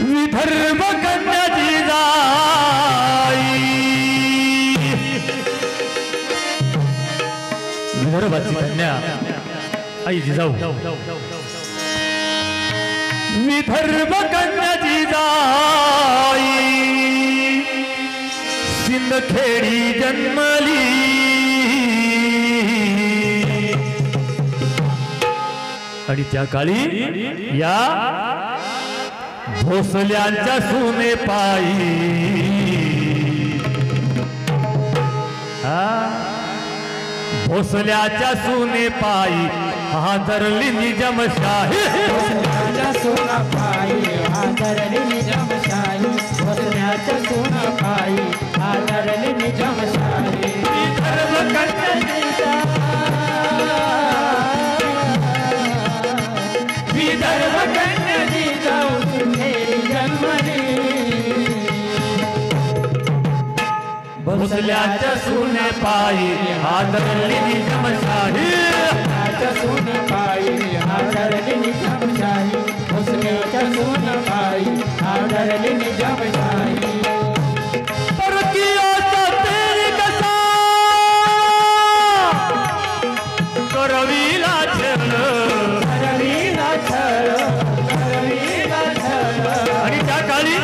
विदर्भ कन्या जिजाई विदर्भाची कन्या आई जिजाऊ विदर्भ कन्या जिजाई सिंदखेडी जन्मली आणि त्या काळी या भोसल्यांच्या सुने पायी भोसल्याच्या सुने पायी हादरली निजामशाही भोसल्याच्या सोना पायी हादरली निजामशाही भोसल्याच्या सोना पायी हादरली निजामशाही विदर्भ कन्या विदर्भ कन्या जिजाऊ सिंदखेडी जन्मली भोसल्याच्या सुने पायी हादरली निजामशाही सोना पायी हादरली निजामशाही भोसल्याच्या सोना पायी हादरली निजामशाही परकीयाचा तेरी कसा करवीला छळ करवीला छळ करवीला छळ आणि त्या काळी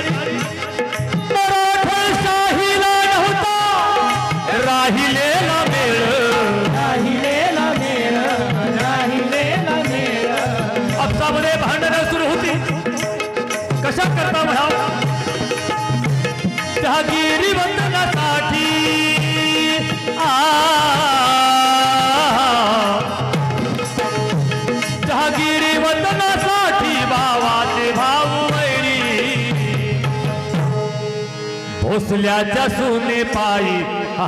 मराठा शाहीला नव्हता राहिलेला मेळ राहिलेला मेळ राहिलेला मेळ आपसामध्ये भांडणं सुरू होती कशा करता म्हणाव जहागिरी वंदनासाठी जहागिरी वंदनासाठी भावाचे भाऊ वैरी भोसल्याच्या सुने पायी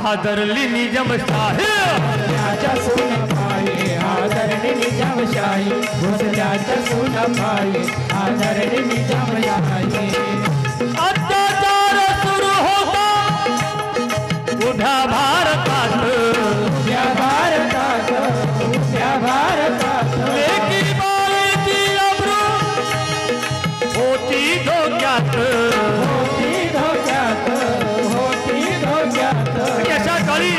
हादरली निजामशाही भोसल्याच्या सोना पायी हादरली निजामशाही भोसल्याच्या सोना पायी हादरली निजामशाही अत्याचार सुरू होता उभ्या भारतात उभ्या भारतात उभ्या भारतात लेकी बाळीची अब्रू होती धोक्यात होती धोक्यात होती धोक्यात अशा काळी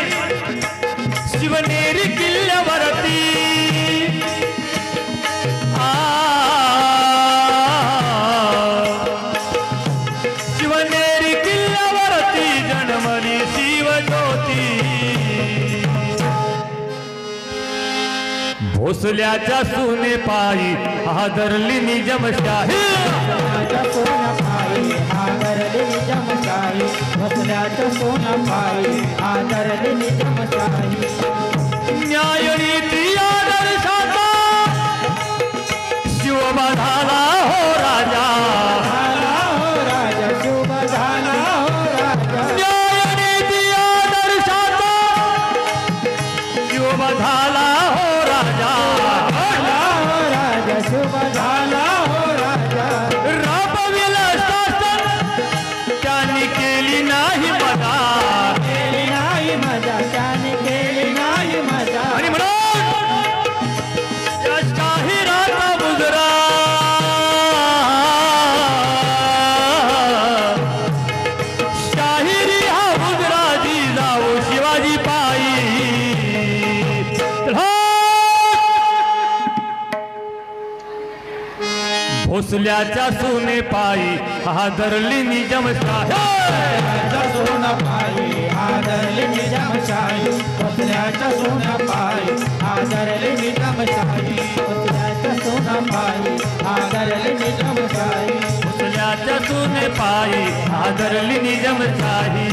शिवनेरी किल्ल्यावरती शिवनेरी किल्ल्यावरती जन्मली शिवज्योती भोसल्याच्या सुने पायी हादरली निजामशाही भोसल्याच्या सोना पायी हादरली निजामशाही भोसल्याच्या सोना पायी हादरली निजामशाही न्याय नीती आदर्शाचा शिवबा झाला हो राजा झाला हो राजा शुभ झाला हो राजा न्याय नीती आदर्शाचा शिवबा झाला हो राजा झाला हो राजा शुभ झाला हो राजा राबविलं शासन त्यांनी केली नाही मजा केली नाही मजा त्याने केली नाही मजा आणि म्हणून त्या शाहिराचा मुजरा शाहिरी हा मुजरा जिजाऊ शिवाजी पायी भोसल्याच्या सुने पायी हादरली निजामशाही सोना पायी हादरली निजामशाही भोसल्याच्या सोना पायी हादरली निजामशाही भोसल्याच्या सोना पायी हादरली निजामशाही भोसल्याच्या सुने पायी हादरली निजामशाही